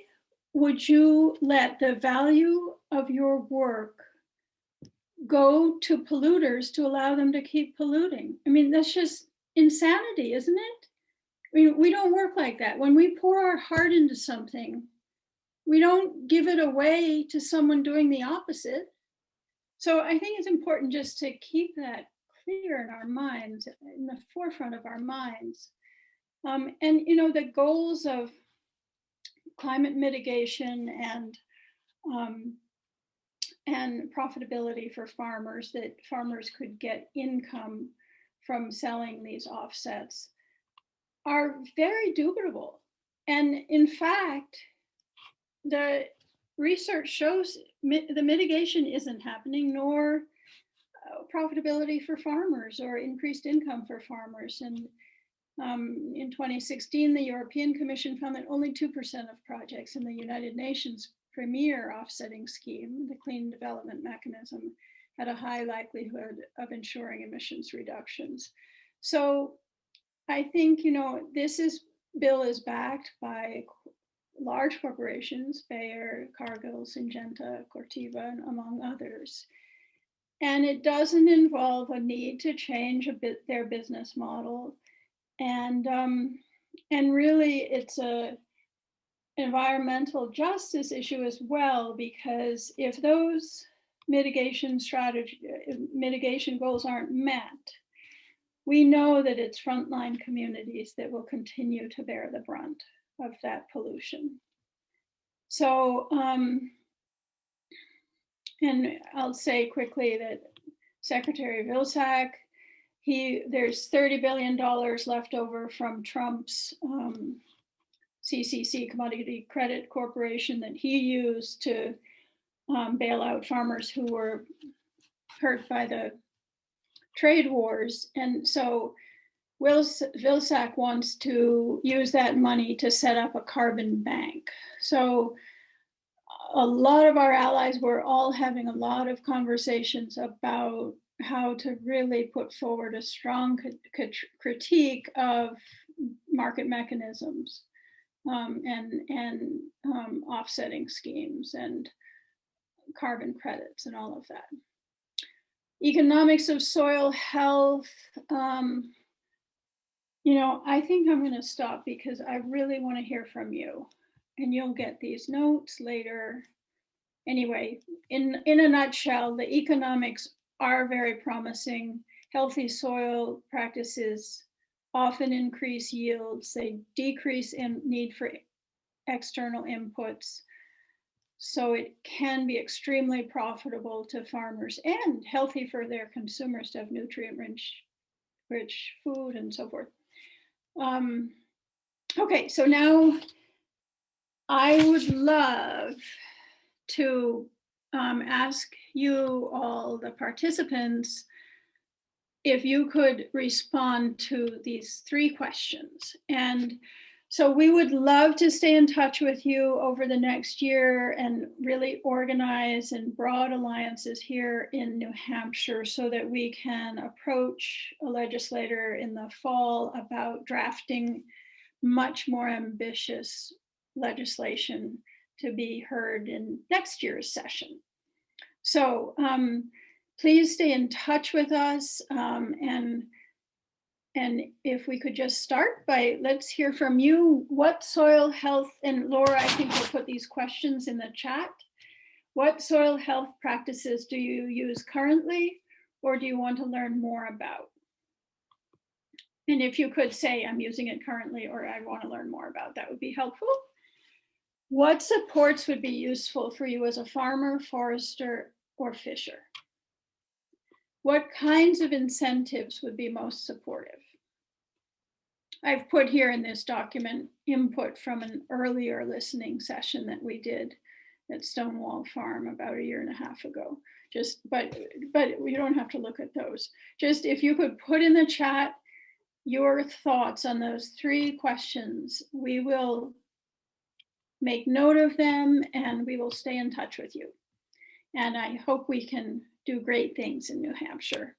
would you let the value of your work go to polluters to allow them to keep polluting? I mean, that's just insanity, isn't it? I mean, we don't work like that. When we pour our heart into something, we don't give it away to someone doing the opposite. So I think it's important just to keep that clear in our minds, in the forefront of our minds. And the goals of climate mitigation and profitability for farmers, that farmers could get income from selling these offsets, are very dubitable. And in fact, the research shows the mitigation isn't happening, nor profitability for farmers or increased income for farmers. And In 2016, the European Commission found that only 2% of projects in the United Nations premier offsetting scheme, the Clean Development Mechanism, had a high likelihood of ensuring emissions reductions. So I think, this bill is backed by large corporations, Bayer, Cargill, Syngenta, Corteva, and among others. And it doesn't involve a need to change their business model. And really it's a environmental justice issue as well, because if those mitigation goals aren't met, we know that it's frontline communities that will continue to bear the brunt of that pollution. So, and I'll say quickly that Secretary Vilsack, there's $30 billion left over from Trump's CCC, Commodity Credit Corporation, that he used to bail out farmers who were hurt by the trade wars. And so Vilsack wants to use that money to set up a carbon bank. So a lot of our allies were all having a lot of conversations about how to really put forward a strong critique of market mechanisms and offsetting schemes and carbon credits and all of that. Economics of soil health. I think I'm going to stop because I really want to hear from you, and you'll get these notes later. Anyway, in a nutshell, the economics are very promising. Healthy soil practices often increase yields. They decrease in need for external inputs. So it can be extremely profitable to farmers and healthy for their consumers to have nutrient-rich food and so forth. Okay, so now I would love to ask you all, the participants, if you could respond to these 3 questions. And so we would love to stay in touch with you over the next year and really organize and broad alliances here in New Hampshire so that we can approach a legislator in the fall about drafting much more ambitious legislation to be heard in next year's session. So please stay in touch with us. And if we could just start by, let's hear from you. What soil health, and Laura, I think we'll put these questions in the chat. What soil health practices do you use currently, or do you want to learn more about? And if you could say, I'm using it currently, or I want to learn more about, that would be helpful. What supports would be useful for you as a farmer, forester, or fisher? What kinds of incentives would be most supportive? I've put here in this document input from an earlier listening session that we did at Stonewall Farm about 1.5 years ago. But you don't have to look at those. Just if you could put in the chat your thoughts on those 3 questions, we will make note of them and we will stay in touch with you. And I hope we can do great things in New Hampshire.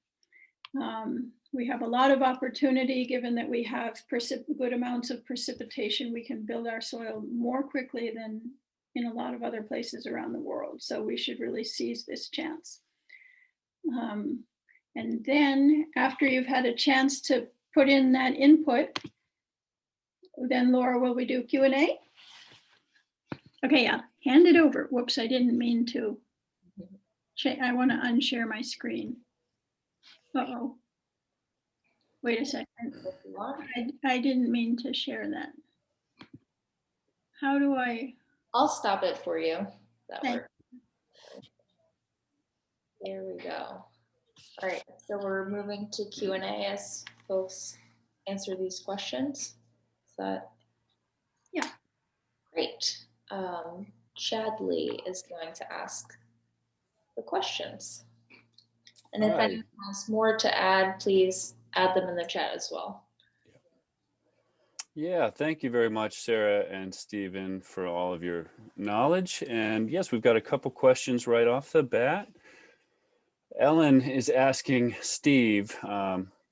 We have a lot of opportunity given that we have good amounts of precipitation. We can build our soil more quickly than in a lot of other places around the world. So we should really seize this chance. And then after you've had a chance to put in that input, then Laura, will we do Q&A? Okay, yeah, hand it over. Whoops, I didn't mean to. I want to unshare my screen. Uh-oh. Wait a second. I didn't mean to share that. How do I? I'll stop it for you. That works. There we go. All right, so we're moving to Q&A as folks answer these questions. Is that? Yeah. Great. Chadley is going to ask the questions. And if anyone has more to add, please add them in the chat as well. Yeah, thank you very much, Sarah and Stephen, for all of your knowledge. And yes, we've got a couple questions right off the bat. Ellen is asking Steve,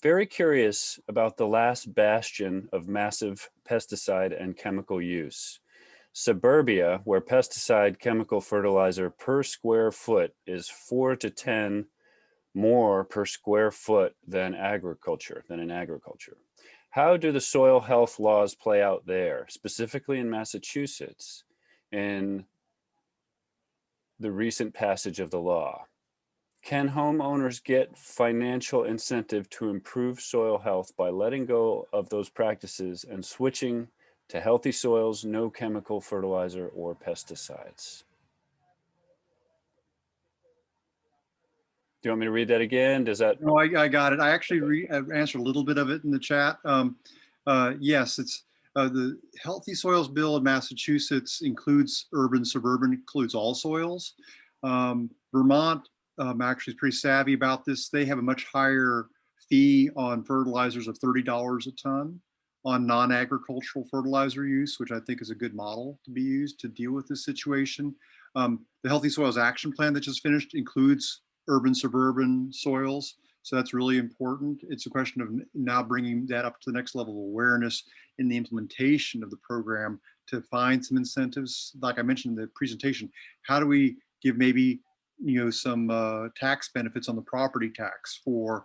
very curious about the last bastion of massive pesticide and chemical use. Suburbia, where pesticide chemical fertilizer per square foot is 4 to 10 more per square foot than in agriculture. How do the soil health laws play out there, specifically in Massachusetts, in the recent passage of the law? Can homeowners get financial incentive to improve soil health by letting go of those practices and switching to healthy soils, no chemical fertilizer or pesticides? Do you want me to read that again? Does that? No, I got it. I actually answered a little bit of it in the chat. Yes, it's the Healthy Soils Bill in Massachusetts includes urban, suburban, includes all soils. Vermont actually is pretty savvy about this. They have a much higher fee on fertilizers of $30 a ton on non-agricultural fertilizer use, which I think is a good model to be used to deal with this situation. The Healthy Soils Action Plan that just finished includes urban, suburban soils. So that's really important. It's a question of now bringing that up to the next level of awareness in the implementation of the program to find some incentives. Like I mentioned in the presentation, how do we give maybe some tax benefits on the property tax for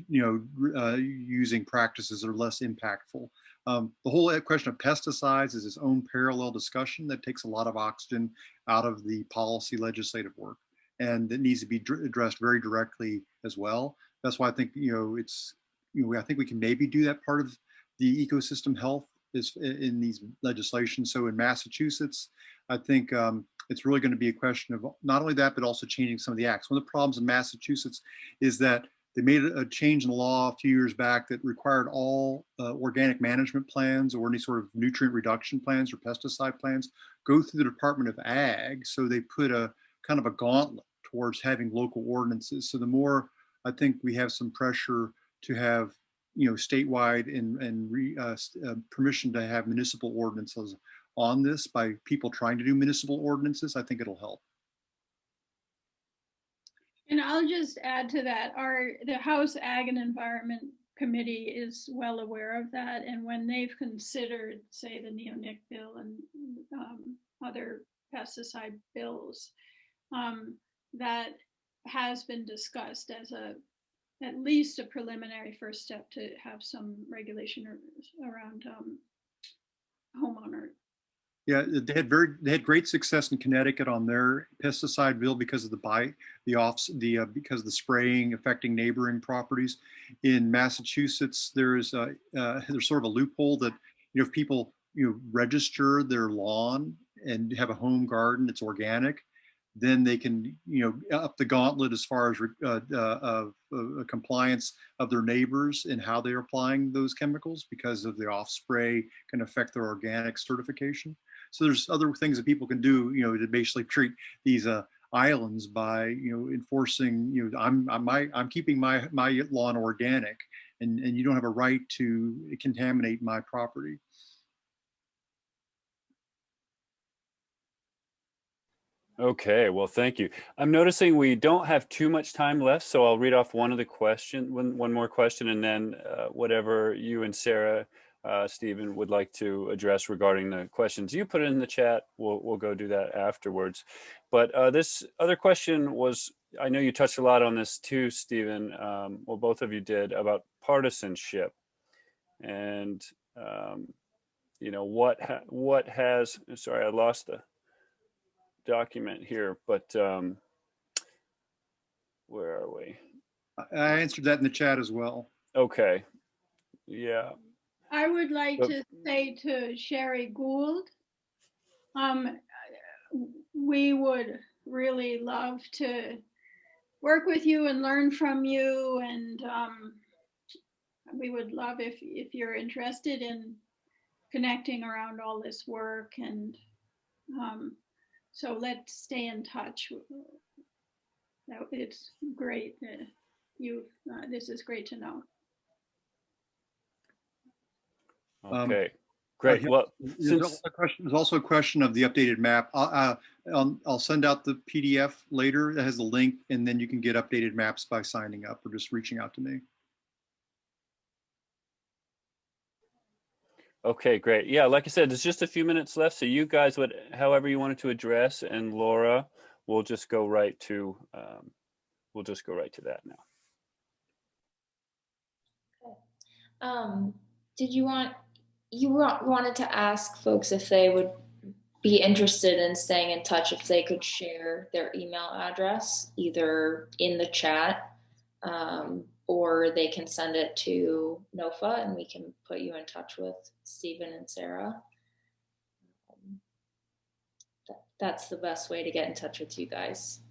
using practices that are less impactful. The whole question of pesticides is its own parallel discussion that takes a lot of oxygen out of the policy legislative work, and it needs to be addressed very directly as well. That's why I think I think we can maybe do that part of the ecosystem health is in these legislations. So in Massachusetts, I think it's really going to be a question of not only that, but also changing some of the acts. One of the problems in Massachusetts is that they made a change in the law a few years back that required all organic management plans or any sort of nutrient reduction plans or pesticide plans go through the Department of Ag. So they put a kind of a gauntlet towards having local ordinances. So the more I think we have some pressure to have statewide and permission to have municipal ordinances on this by people trying to do municipal ordinances, I think it'll help. And I'll just add to that, the House Ag and Environment Committee is well aware of that. And when they've considered, say, the neonic bill and other pesticide bills, that has been discussed as at least a preliminary first step to have some regulation around homeowner. Yeah, they had great success in Connecticut on their pesticide bill because of because of the spraying affecting neighboring properties. In Massachusetts, there's sort of a loophole that if people register their lawn and have a home garden, it's organic, then they can up the gauntlet as far as compliance of their neighbors and how they're applying those chemicals because of the off spray can affect their organic certification. So there's other things that people can do, to basically treat these islands by, enforcing, I'm keeping my lawn organic, and you don't have a right to contaminate my property. Okay, well, thank you. I'm noticing we don't have too much time left, so I'll read off one more question, and then whatever you and Sarah, Stephen, would like to address regarding the questions you put in the chat, we'll go do that afterwards. But this other question was, I know you touched a lot on this too, Stephen, well, both of you did, about partisanship. And, what has, sorry, I lost the document here, but where are we? I answered that in the chat as well. Okay, yeah. I would like to say to Sherry Gould, we would really love to work with you and learn from you, and we would love if you're interested in connecting around all this work, and so let's stay in touch. It's great. This is great to know. Okay. Great. Well, there's also a question of the updated map. I'll send out the PDF later that has the link, and then you can get updated maps by signing up or just reaching out to me. okay, great. Yeah, like I said, there's just a few minutes left, so you guys would, however you wanted to address, and Laura, we'll just go right to that now. Did you wanted to ask folks if they would be interested in staying in touch, if they could share their email address either in the chat or they can send it to NOFA and we can put you in touch with Stephen and Sarah. That's the best way to get in touch with you guys.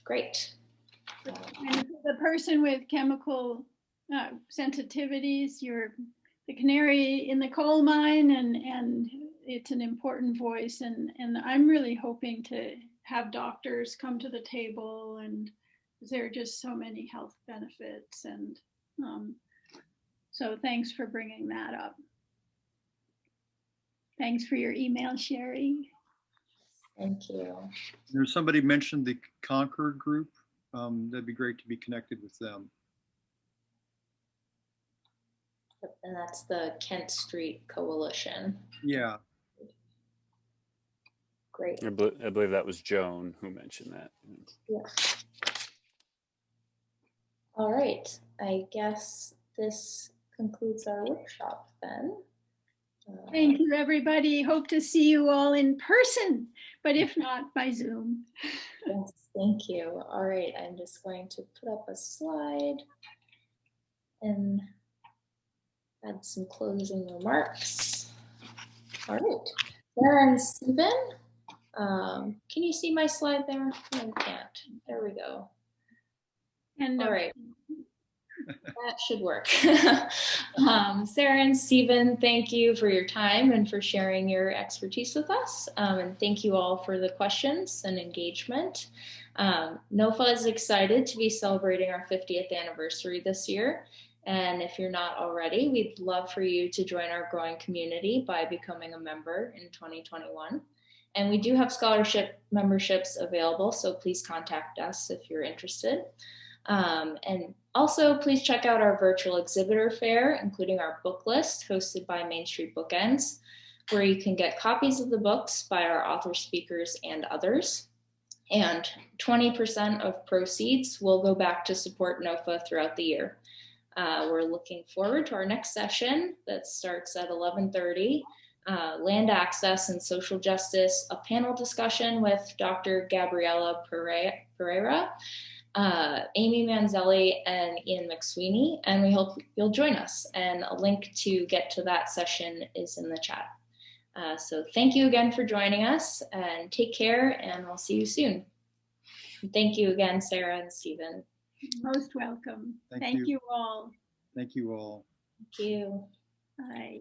Great. And the person with chemical sensitivities, you're the canary in the coal mine, and it's an important voice. And I'm really hoping to have doctors come to the table, and there are just so many health benefits. And so thanks for bringing that up. Thanks for your email, Sherry. Thank you. There's somebody mentioned the Concord group. That'd be great to be connected with them. And that's the Kent Street Coalition. Yeah. Great. I believe that was Joan who mentioned that. Yeah. All right. I guess this concludes our workshop then. Thank you, everybody. Hope to see you all in person, but if not, by Zoom. Yes, thank you. All right, I'm just going to put up a slide and add some closing remarks. All right, Sarah and Stephen, can you see my slide there? No, you can't. There we go. And all right. That should work. Sarah and Stephen, thank you for your time and for sharing your expertise with us. And thank you all for the questions and engagement. NOFA is excited to be celebrating our 50th anniversary this year. And if you're not already, we'd love for you to join our growing community by becoming a member in 2021. And we do have scholarship memberships available, so please contact us if you're interested. And also, please check out our virtual exhibitor fair, including our book list hosted by Main Street Bookends, where you can get copies of the books by our author speakers and others. And 20% of proceeds will go back to support NOFA throughout the year. We're looking forward to our next session that starts at 11:30, Land Access and Social Justice, a panel discussion with Dr. Gabriela Pereira, Amy Manzelli, and Ian McSweeney, and we hope you'll join us. And a link to get to that session is in the chat. So thank you again for joining us, and take care, and I'll see you soon. Thank you again, Sarah and Stephen. Most welcome. Thank you all. Thank you all. Thank you. Bye.